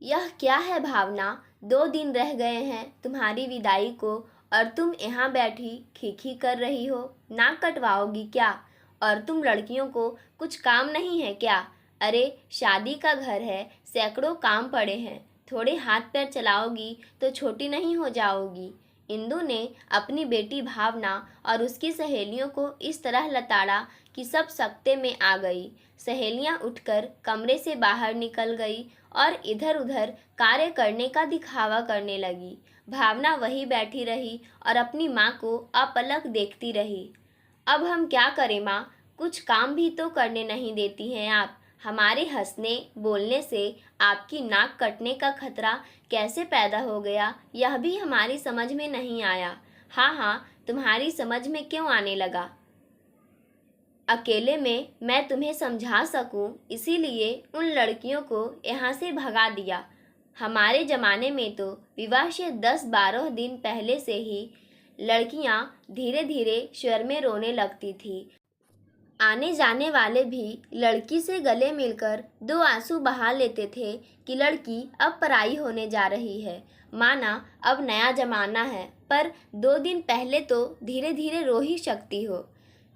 यह क्या है भावना? 2 दिन रह गए हैं तुम्हारी विदाई को और तुम यहाँ बैठी खीखी कर रही हो। नाक कटवाओगी क्या? और तुम लड़कियों को कुछ काम नहीं है क्या? अरे शादी का घर है, सैकड़ों काम पड़े हैं। थोड़े हाथ पैर चलाओगी तो छोटी नहीं हो जाओगी। इंदु ने अपनी बेटी भावना और उसकी सहेलियों को इस तरह लताड़ा कि सब सकते में आ गई। सहेलियां उठकर कमरे से बाहर निकल गई और इधर उधर कार्य करने का दिखावा करने लगी। भावना वहीं बैठी रही और अपनी माँ को अपलक देखती रही। अब हम क्या करें माँ? कुछ काम भी तो करने नहीं देती हैं आप। हमारे हंसने बोलने से आपकी नाक कटने का खतरा कैसे पैदा हो गया, यह भी हमारी समझ में नहीं आया। हाँ हाँ, तुम्हारी समझ में क्यों आने लगा? अकेले में मैं तुम्हें समझा सकूं, इसीलिए उन लड़कियों को यहाँ से भगा दिया। हमारे ज़माने में तो विवाह से 10-12 दिन पहले से ही लड़कियाँ धीरे धीरे स्वर में रोने लगती थी। आने जाने वाले भी लड़की से गले मिलकर 2 आंसू बहा लेते थे कि लड़की अब पराई होने जा रही है। माना अब नया जमाना है, पर 2 दिन पहले तो धीरे धीरे रो ही सकती हो।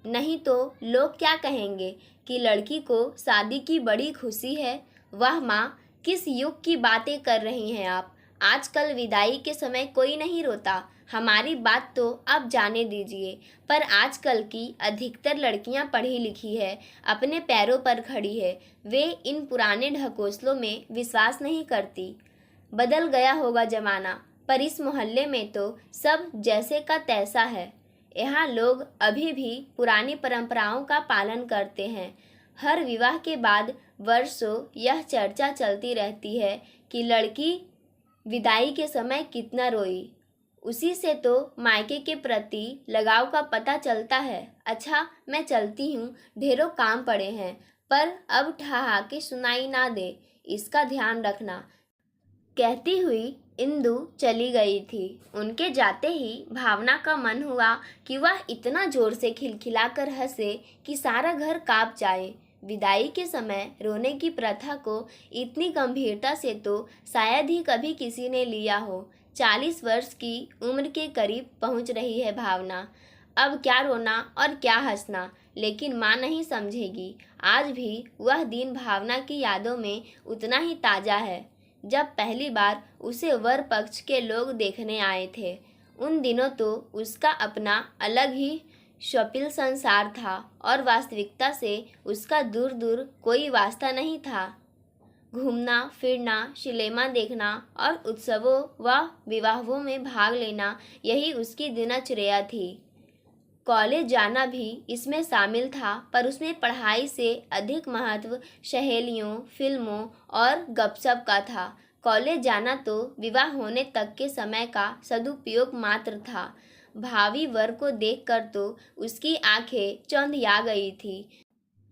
नहीं तो लोग क्या कहेंगे कि लड़की को शादी की बड़ी खुशी है। वाह माँ, किस युग की बातें कर रही हैं आप। आजकल विदाई के समय कोई नहीं रोता। हमारी बात तो आप जाने दीजिए, पर आजकल की अधिकतर लड़कियां पढ़ी लिखी है, अपने पैरों पर खड़ी है। वे इन पुराने ढकोसलों में विश्वास नहीं करती। बदल गया होगा जमाना, पर इस मोहल्ले में तो सब जैसे का तैसा है। यहाँ लोग अभी भी पुरानी परंपराओं का पालन करते हैं। हर विवाह के बाद वर्षों यह चर्चा चलती रहती है कि लड़की विदाई के समय कितना रोई। उसी से तो मायके के प्रति लगाव का पता चलता है। अच्छा, मैं चलती हूँ, ढेरों काम पड़े हैं, पर अब ठहाके सुनाई ना दे, इसका ध्यान रखना। कहती हुई इंदु चली गई थी। उनके जाते ही भावना का मन हुआ कि वह इतना जोर से खिलखिलाकर हंसे कि सारा घर कांप जाए। विदाई के समय रोने की प्रथा को इतनी गंभीरता से तो शायद ही कभी किसी ने लिया हो। 40 वर्ष की उम्र के करीब पहुंच रही है भावना। अब क्या रोना और क्या हंसना, लेकिन माँ नहीं समझेगी। आज भी वह दिन भावना की यादों में उतना ही ताज़ा है जब पहली बार उसे वर पक्ष के लोग देखने आए थे। उन दिनों तो उसका अपना अलग ही स्वप्निल संसार था और वास्तविकता से उसका दूर दूर कोई वास्ता नहीं था। घूमना फिरना, सिनेमा देखना और उत्सवों व विवाहों में भाग लेना, यही उसकी दिनचर्या थी। कॉलेज जाना भी इसमें शामिल था, पर उसमें पढ़ाई से अधिक महत्व सहेलियों, फिल्मों और गपशप का था। कॉलेज जाना तो विवाह होने तक के समय का सदुपयोग मात्र था। भावी वर को देखकर तो उसकी आंखें चौंधिया गई थी।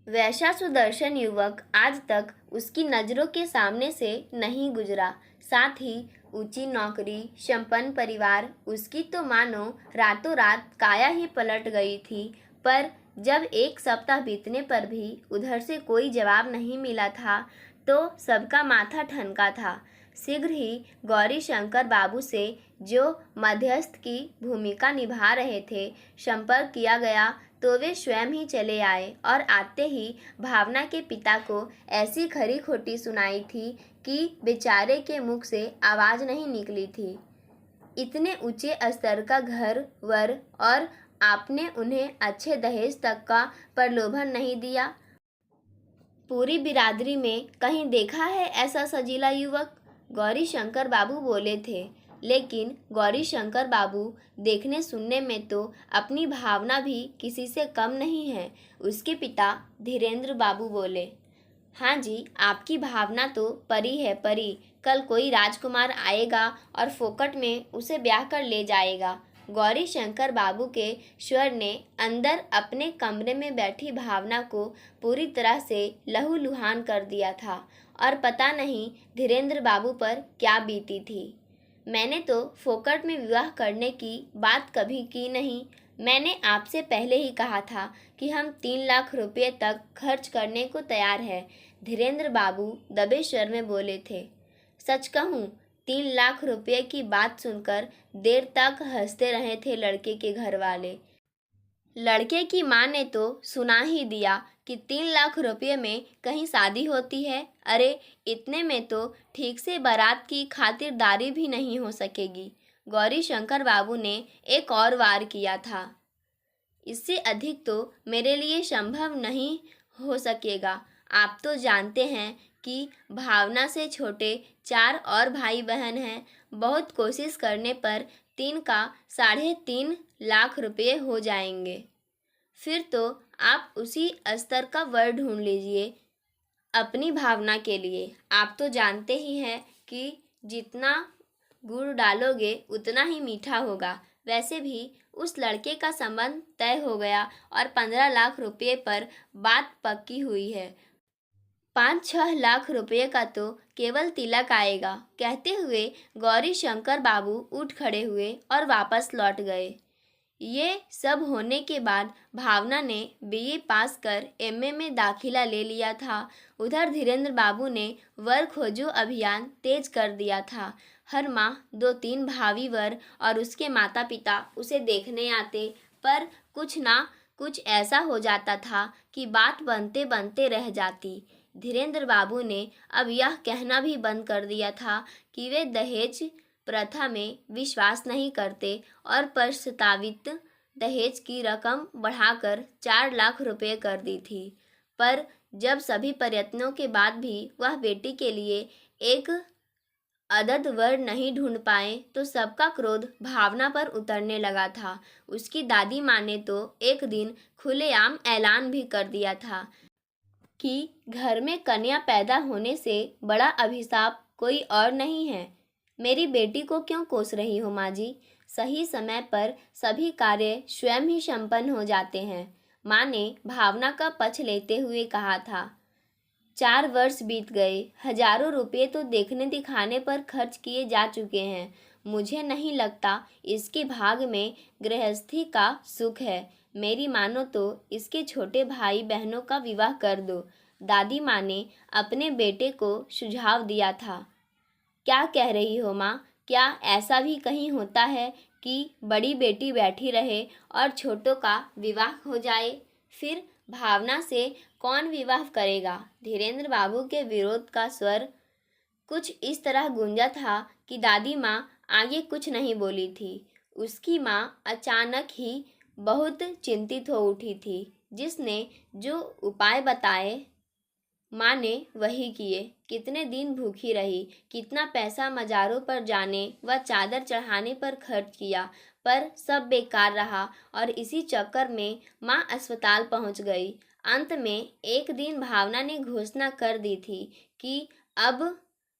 वैसा सुदर्शन युवक आज तक उसकी नज़रों के सामने से नहीं गुजरा। साथ ही ऊंची नौकरी, संपन्न परिवार, उसकी तो मानो रातों रात काया ही पलट गई थी। पर जब 1 सप्ताह बीतने पर भी उधर से कोई जवाब नहीं मिला था तो सबका माथा ठनका था। शीघ्र ही गौरी शंकर बाबू से, जो मध्यस्थ की भूमिका निभा रहे थे, संपर्क किया गया तो वे स्वयं ही चले आए और आते ही भावना के पिता को ऐसी खरी खोटी सुनाई थी कि बेचारे के मुख से आवाज़ नहीं निकली थी। इतने ऊंचे स्तर का घर वर और आपने उन्हें अच्छे दहेज तक का प्रलोभन नहीं दिया। पूरी बिरादरी में कहीं देखा है ऐसा सजीला युवक? गौरी शंकर बाबू बोले थे। लेकिन गौरी शंकर बाबू देखने सुनने में तो अपनी भावना भी किसी से कम नहीं है। उसके पिता धीरेन्द्र बाबू बोले, हाँ जी, आपकी भावना तो परी है परी। कल कोई राजकुमार आएगा और फोकट में उसे ब्याह कर ले जाएगा। गौरी शंकर बाबू के स्वर ने अंदर अपने कमरे में बैठी भावना को पूरी तरह से लहूलुहान कर दिया था और पता नहीं धीरेन्द्र बाबू पर क्या बीती थी। मैंने तो फोकट में विवाह करने की बात कभी की नहीं। मैंने आपसे पहले ही कहा था कि हम 3 लाख रुपये तक खर्च करने को तैयार हैं, धीरेन्द्र बाबू दबे स्वर में बोले थे। सच कहूँ, 3 लाख रुपये की बात सुनकर देर तक हंसते रहे थे लड़के के घर वाले। लड़के की माँ ने तो सुना ही दिया कि 3 लाख रुपये में कहीं शादी होती है। अरे इतने में तो ठीक से बारात की खातिरदारी भी नहीं हो सकेगी। गौरी शंकर बाबू ने एक और वार किया था। इससे अधिक तो मेरे लिए संभव नहीं हो सकेगा। आप तो जानते हैं कि भावना से छोटे 4 और भाई बहन हैं। बहुत कोशिश करने पर 3 का 3.5 लाख रुपये हो जाएंगे। फिर तो आप उसी स्तर का वर ढूंढ लीजिए अपनी भावना के लिए। आप तो जानते ही हैं कि जितना गुड़ डालोगे उतना ही मीठा होगा। वैसे भी उस लड़के का संबंध तय हो गया और 15 लाख रुपये पर बात पक्की हुई है। 5-6 लाख रुपये का तो केवल तिलक आएगा। कहते हुए गौरी शंकर बाबू उठ खड़े हुए और वापस लौट गए। ये सब होने के बाद भावना ने बीए पास कर एमए में दाखिला ले लिया था। उधर धीरेन्द्र बाबू ने वर खोजो अभियान तेज कर दिया था। हर माह 2-3 भावी वर और उसके माता पिता उसे देखने आते, पर कुछ ना कुछ ऐसा हो जाता था कि बात बनते बनते रह जाती। धीरेन्द्र बाबू ने अब यह कहना भी बंद कर दिया था कि वे दहेज प्रथा में विश्वास नहीं करते और प्रस्तावित दहेज की रकम बढ़ाकर 4 लाख रुपये कर दी थी। पर जब सभी प्रयत्नों के बाद भी वह बेटी के लिए एक अदद वर नहीं ढूंढ पाए तो सबका क्रोध भावना पर उतरने लगा था। उसकी दादी माँ ने तो एक दिन खुलेआम ऐलान भी कर दिया था कि घर में कन्या पैदा होने से बड़ा अभिशाप कोई और नहीं है। मेरी बेटी को क्यों कोस रही हो माँ जी? सही समय पर सभी कार्य स्वयं ही संपन्न हो जाते हैं। माँ ने भावना का पक्ष लेते हुए कहा था। 4 वर्ष बीत गए, हजारों रुपये तो देखने दिखाने पर खर्च किए जा चुके हैं। मुझे नहीं लगता इसके भाग में गृहस्थी का सुख है। मेरी मानो तो इसके छोटे भाई बहनों का विवाह कर दो। दादी माँ ने अपने बेटे को सुझाव दिया था। क्या कह रही हो माँ? क्या ऐसा भी कहीं होता है कि बड़ी बेटी बैठी रहे और छोटों का विवाह हो जाए? फिर भावना से कौन विवाह करेगा? धीरेन्द्र बाबू के विरोध का स्वर कुछ इस तरह गूंजा था कि दादी माँ आगे कुछ नहीं बोली थी। उसकी माँ अचानक ही बहुत चिंतित हो उठी थी। जिसने जो उपाय बताए माँ ने वही किए। कितने दिन भूखी रही, कितना पैसा मज़ारों पर जाने व चादर चढ़ाने पर खर्च किया, पर सब बेकार रहा और इसी चक्कर में माँ अस्पताल पहुँच गई। अंत में एक दिन भावना ने घोषणा कर दी थी कि अब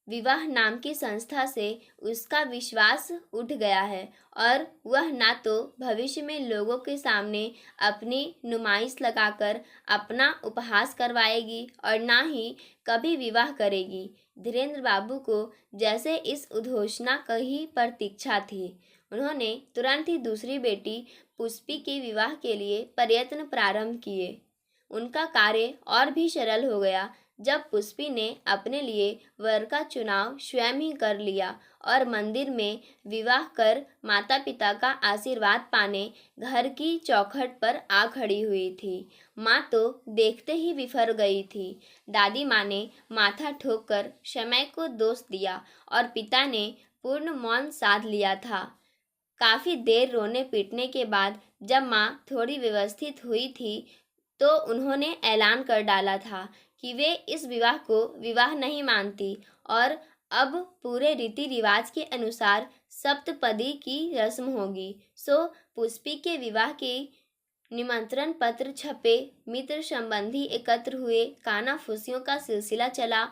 विवाह नाम की संस्था से उसका विश्वास उठ गया है और वह ना तो भविष्य में लोगों के सामने अपनी नुमाइश लगाकर अपना उपहास करवाएगी और ना ही कभी विवाह करेगी। धीरेन्द्र बाबू को जैसे इस उद्घोषणा की ही प्रतीक्षा थी। उन्होंने तुरंत ही दूसरी बेटी पुष्पी के विवाह के लिए प्रयत्न प्रारंभ किए। उनका कार्य और भी सरल हो गया जब पुष्पी ने अपने लिए वर का चुनाव स्वयं ही कर लिया और मंदिर में विवाह कर माता पिता का आशीर्वाद पाने घर की चौखट पर आ खड़ी हुई थी। माँ तो देखते ही विफर गई थी। दादी माँ ने माथा ठोककर समय को दोष दिया और पिता ने पूर्ण मौन साध लिया था। काफ़ी देर रोने पीटने के बाद जब माँ थोड़ी व्यवस्थित हुई थी तो उन्होंने ऐलान कर डाला था कि वे इस विवाह को विवाह नहीं मानती और अब पूरे रीति रिवाज के अनुसार सप्तपदी की रस्म होगी। सो पुष्पी के विवाह के निमंत्रण पत्र छपे, मित्र संबंधी एकत्र हुए, काना फूसियों का सिलसिला चला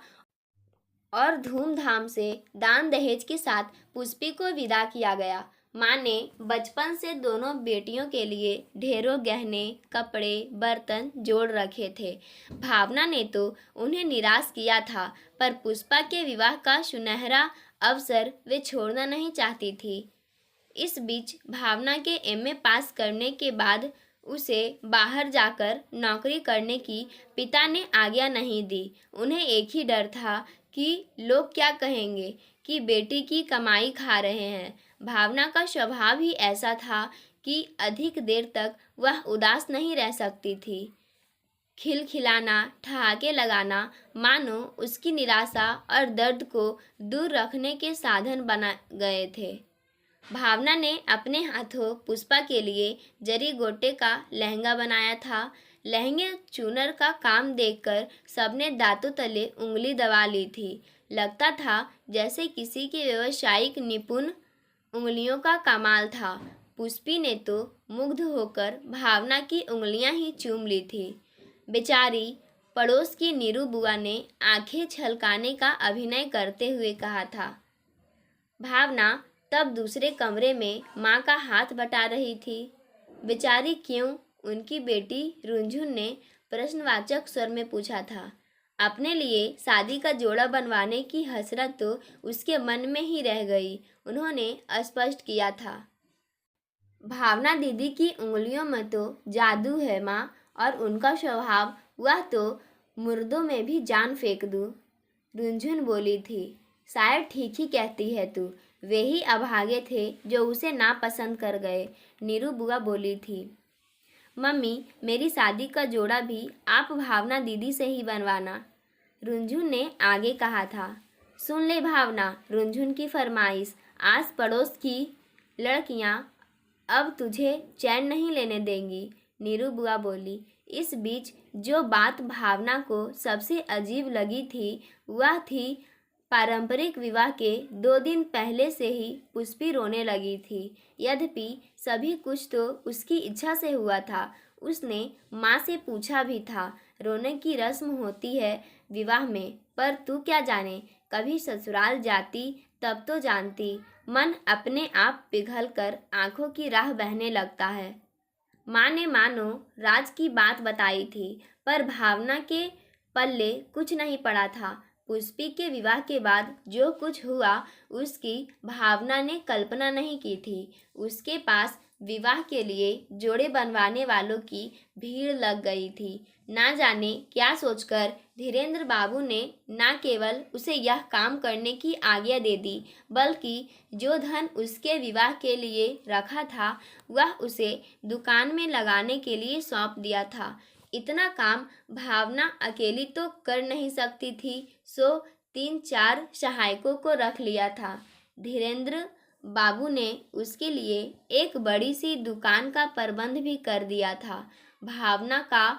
और धूमधाम से दान दहेज के साथ पुष्पी को विदा किया गया। माँ ने बचपन से दोनों बेटियों के लिए ढेरों गहने, कपड़े, बर्तन जोड़ रखे थे। भावना ने तो उन्हें निराश किया था, पर पुष्पा के विवाह का सुनहरा अवसर वे छोड़ना नहीं चाहती थी। इस बीच भावना के एमए पास करने के बाद उसे बाहर जाकर नौकरी करने की पिता ने आज्ञा नहीं दी। उन्हें एक ही डर था कि लोग क्या कहेंगे कि बेटी की कमाई खा रहे हैं। भावना का स्वभाव ही ऐसा था कि अधिक देर तक वह उदास नहीं रह सकती थी। खिलखिलाना, ठहाके लगाना मानो उसकी निराशा और दर्द को दूर रखने के साधन बना गए थे। भावना ने अपने हाथों पुष्पा के लिए जरी गोटे का लहंगा बनाया था। लहंगे चूनर का काम देखकर सबने दांतों तले उंगली दबा ली थी। लगता था जैसे किसी के व्यावसायिक निपुण उंगलियों का कमाल था। पुष्पी ने तो मुग्ध होकर भावना की उंगलियां ही चूम ली थी। बेचारी, पड़ोस की नीरू बुआ ने आंखें छलकाने का अभिनय करते हुए कहा था। भावना तब दूसरे कमरे में माँ का हाथ बटा रही थी। बेचारी क्यों? उनकी बेटी रुंझुन ने प्रश्नवाचक स्वर में पूछा था। अपने लिए शादी का जोड़ा बनवाने की हसरत तो उसके मन में ही रह गई, उन्होंने स्पष्ट किया था। भावना दीदी की उंगलियों में तो जादू है माँ, और उनका स्वभाव, वह तो मुर्दों में भी जान फेंक दूँ। रुंझुन बोली थी। शायद ठीक ही कहती है तू, वे ही अभागे थे जो उसे नापसंद कर गए, नीरू बुआ बोली थी। मम्मी, मेरी शादी का जोड़ा भी आप भावना दीदी से ही बनवाना, रुंझुन ने आगे कहा था। सुन ले भावना, रुंझुन की फरमाइश, आस पड़ोस की लड़कियां अब तुझे चैन नहीं लेने देंगी, नीरू बुआ बोली। इस बीच जो बात भावना को सबसे अजीब लगी थी वह थी पारंपरिक विवाह के 2 दिन पहले से ही पुष्पी रोने लगी थी। यद्यपि सभी कुछ तो उसकी इच्छा से हुआ था। उसने माँ से पूछा भी था, रोने की रस्म होती है विवाह में, पर तू क्या जाने, कभी ससुराल जाती तब तो जानती। मन अपने आप पिघल कर आंखों की राह बहने लगता है। माँ ने मानो राज की बात बताई थी, पर भावना के पल्ले कुछ नहीं पड़ा था। पुष्पी के विवाह के बाद जो कुछ हुआ उसकी भावना ने कल्पना नहीं की थी। उसके पास विवाह के लिए जोड़े बनवाने वालों की भीड़ लग गई थी। ना जाने क्या सोचकर धीरेन्द्र बाबू ने न केवल उसे यह काम करने की आज्ञा दे दी, बल्कि जो धन उसके विवाह के लिए रखा था वह उसे दुकान में लगाने के लिए सौंप दिया था। इतना काम भावना अकेली तो कर नहीं सकती थी, सो 3-4 सहायकों को रख लिया था। धीरेन्द्र बाबू ने उसके लिए एक बड़ी सी दुकान का प्रबंध भी कर दिया था। भावना का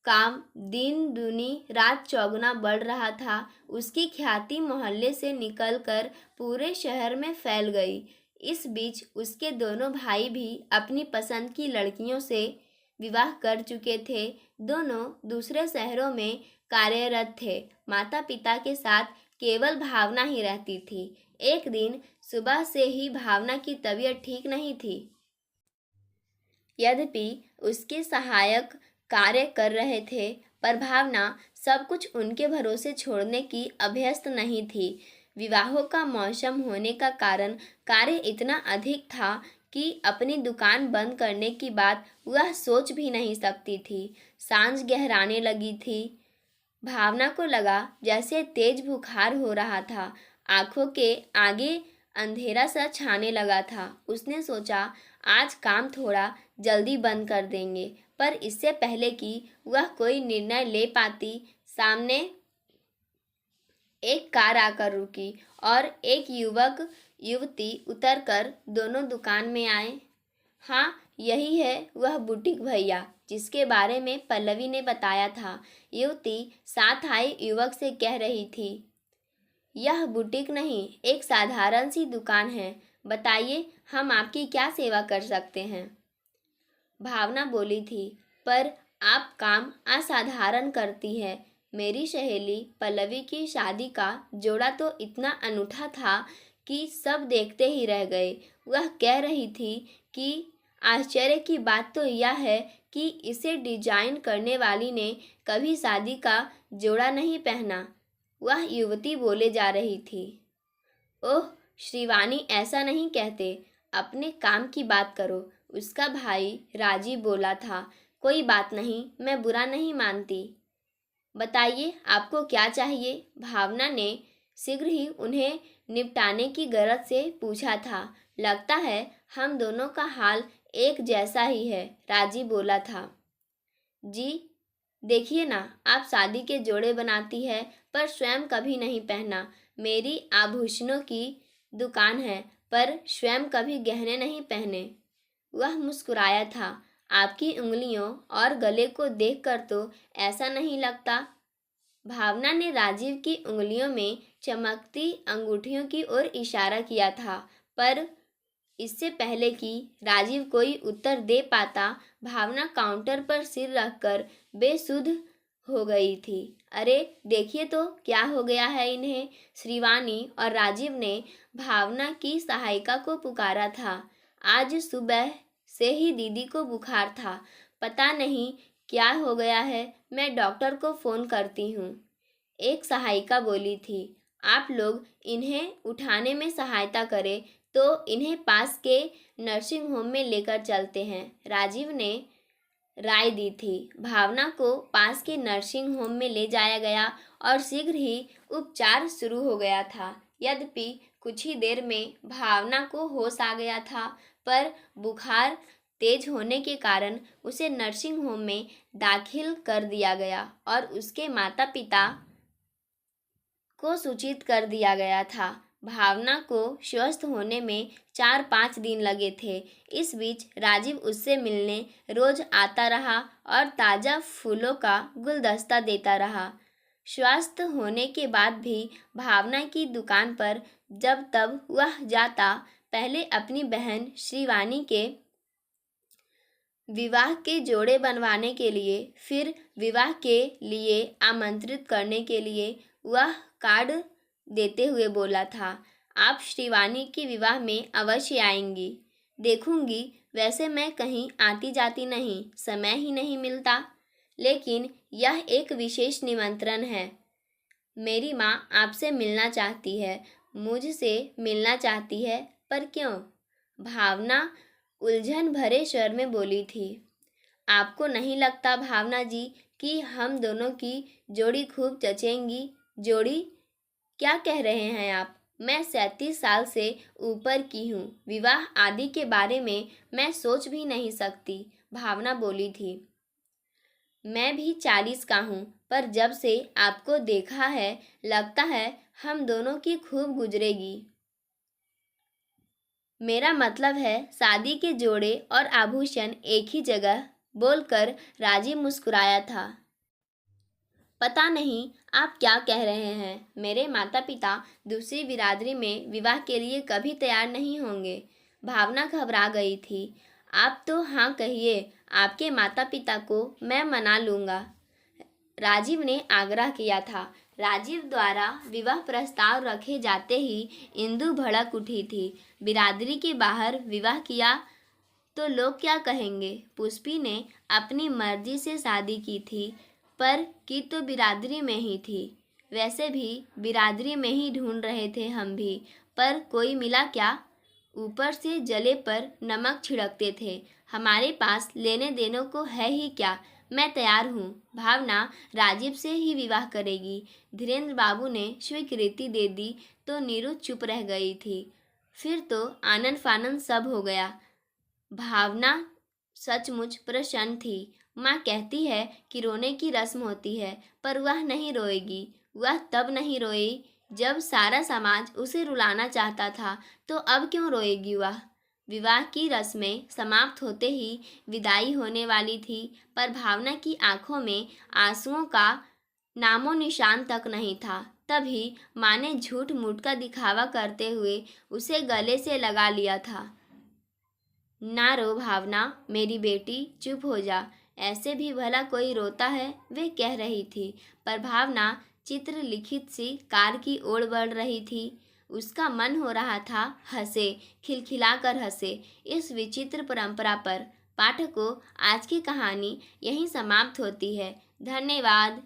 काम दिन दूनी रात चौगुना बढ़ रहा था। उसकी ख्याति मोहल्ले से निकलकर पूरे शहर में फैल गई। इस बीच उसके दोनों भाई भी अपनी पसंद की लड़कियों से विवाह कर चुके थे। दोनों दूसरे शहरों में कार्यरत थे। माता पिता के साथ केवल भावना ही रहती थी। एक दिन सुबह से ही भावना की तबीयत ठीक नहीं थी। यद्यपि उसके सहायक कार्य कर रहे थे, पर भावना सब कुछ उनके भरोसे छोड़ने की अभ्यस्त नहीं थी। विवाहों का मौसम होने का कारण कार्य इतना अधिक था कि अपनी दुकान बंद करने की बात वह सोच भी नहीं सकती थी। सांझ गहराने लगी थी। भावना को लगा जैसे तेज बुखार हो रहा था। आंखों के आगे अंधेरा सा छाने लगा था। उसने सोचा आज काम थोड़ा जल्दी बंद कर देंगे, पर इससे पहले कि वह कोई निर्णय ले पाती, सामने एक कार आकर रुकी और एक युवक युवती उतरकर दोनों दुकान में आए। हाँ, यही है वह बुटीक भैया जिसके बारे में पल्लवी ने बताया था, युवती साथ आए युवक से कह रही थी। यह बुटीक नहीं, एक साधारण सी दुकान है। बताइए हम आपकी क्या सेवा कर सकते हैं? भावना बोली थी। पर आप काम असाधारण करती है। मेरी सहेली पल्लवी की शादी का जोड़ा तो इतना अनूठा था कि सब देखते ही रह गए। वह कह रही थी कि आश्चर्य की बात तो यह है कि इसे डिजाइन करने वाली ने कभी शादी का जोड़ा नहीं पहना। वह युवती बोले जा रही थी। ओह श्रीवानी, ऐसा नहीं कहते, अपने काम की बात करो, उसका भाई राजी बोला था। कोई बात नहीं, मैं बुरा नहीं मानती। बताइए आपको क्या चाहिए? भावना ने शीघ्र ही उन्हें निपटाने की गरज से पूछा था। लगता है हम दोनों का हाल एक जैसा ही है, राजीव बोला था। जी देखिए ना, आप शादी के जोड़े बनाती है पर स्वयं कभी नहीं पहना। मेरी आभूषणों की दुकान है पर स्वयं कभी गहने नहीं पहने। वह मुस्कुराया था। आपकी उंगलियों और गले को देखकर तो ऐसा नहीं लगता। भावना ने राजीव की उंगलियों में चमकती अंगूठियों की ओर इशारा किया था, पर इससे पहले कि राजीव कोई उत्तर दे पाता, भावना काउंटर पर सिर रखकर बेसुध हो गई थी। अरे देखिए तो क्या हो गया है इन्हें। श्रीवानी और राजीव ने भावना की सहायिका को पुकारा था। आज सुबह से ही दीदी को बुखार था, पता नहीं क्या हो गया है, मैं डॉक्टर को फ़ोन करती हूँ, एक सहायिका बोली थी। आप लोग इन्हें उठाने में सहायता करें तो इन्हें पास के नर्सिंग होम में लेकर चलते हैं, राजीव ने राय दी थी। भावना को पास के नर्सिंग होम में ले जाया गया और शीघ्र ही उपचार शुरू हो गया था। यद्यपि कुछ ही देर में भावना को होश आ गया था, पर बुखार तेज होने के कारण उसे नर्सिंग होम में दाखिल कर दिया गया और उसके माता पिता को सूचित कर दिया गया था। भावना को स्वस्थ होने में 4-5 दिन लगे थे। इस बीच राजीव उससे मिलने रोज आता रहा और ताज़ा फूलों का गुलदस्ता देता रहा। स्वस्थ होने के बाद भी भावना की दुकान पर जब तब वह जाता, पहले अपनी बहन श्रीवानी के विवाह के जोड़े बनवाने के लिए, फिर विवाह के लिए आमंत्रित करने के लिए वह कार्ड देते हुए बोला था, आप श्रीवानी के विवाह में अवश्य आएंगी। देखूंगी, वैसे मैं कहीं आती जाती नहीं, समय ही नहीं मिलता, लेकिन यह एक विशेष निमंत्रण है। मेरी माँ आपसे मिलना चाहती है, मुझसे मिलना चाहती है, पर क्यों? भावना उलझन भरे स्वर में बोली थी। आपको नहीं लगता भावना जी कि हम दोनों की जोड़ी खूब जचेंगी? जोड़ी? क्या कह रहे हैं आप? मैं 37 साल से ऊपर की हूँ, विवाह आदि के बारे में मैं सोच भी नहीं सकती, भावना बोली थी। मैं भी 40 का हूँ, पर जब से आपको देखा है, लगता है हम दोनों की खूब गुजरेगी। मेरा मतलब है शादी के जोड़े और आभूषण एक ही जगह, बोलकर राजीव मुस्कुराया था। पता नहीं आप क्या कह रहे हैं। मेरे माता पिता दूसरी बिरादरी में विवाह के लिए कभी तैयार नहीं होंगे। भावना घबरा गई थी। आप तो हाँ कहिए, आपके माता पिता को मैं मना लूँगा, राजीव ने आग्रह किया था। राजीव द्वारा विवाह प्रस्ताव रखे जाते ही इंदु भड़क उठी थी। बिरादरी के बाहर विवाह किया तो लोग क्या कहेंगे? पुष्पी ने अपनी मर्जी से शादी की थी, पर की तो बिरादरी में ही थी। वैसे भी बिरादरी में ही ढूंढ रहे थे हम भी, पर कोई मिला क्या? ऊपर से जले पर नमक छिड़कते थे। हमारे पास लेने देने को है ही क्या? मैं तैयार हूँ। भावना राजीव से ही विवाह करेगी। धीरेन्द्र बाबू ने स्वीकृति दे दी तो नीरू चुप रह गई थी। फिर तो आनंद फानंद सब हो गया। भावना सचमुच प्रसन्न थी। माँ कहती है कि रोने की रस्म होती है, पर वह नहीं रोएगी। वह तब नहीं रोई जब सारा समाज उसे रुलाना चाहता था, तो अब क्यों रोएगी वह? विवाह की रस्में समाप्त होते ही विदाई होने वाली थी, पर भावना की आंखों में आंसुओं का नामो निशान तक नहीं था। तभी माँ ने झूठ मूठ का दिखावा करते हुए उसे गले से लगा लिया था। ना रो भावना, मेरी बेटी, चुप हो जा। ऐसे भी भला कोई रोता है? वे कह रही थी, पर भावना चित्र लिखित सी कार की ओर बढ़ रही थी। उसका मन हो रहा था हंसे, खिलखिलाकर हंसे। इस विचित्र परंपरा पर पाठकों, आज की कहानी यहीं समाप्त होती है। धन्यवाद।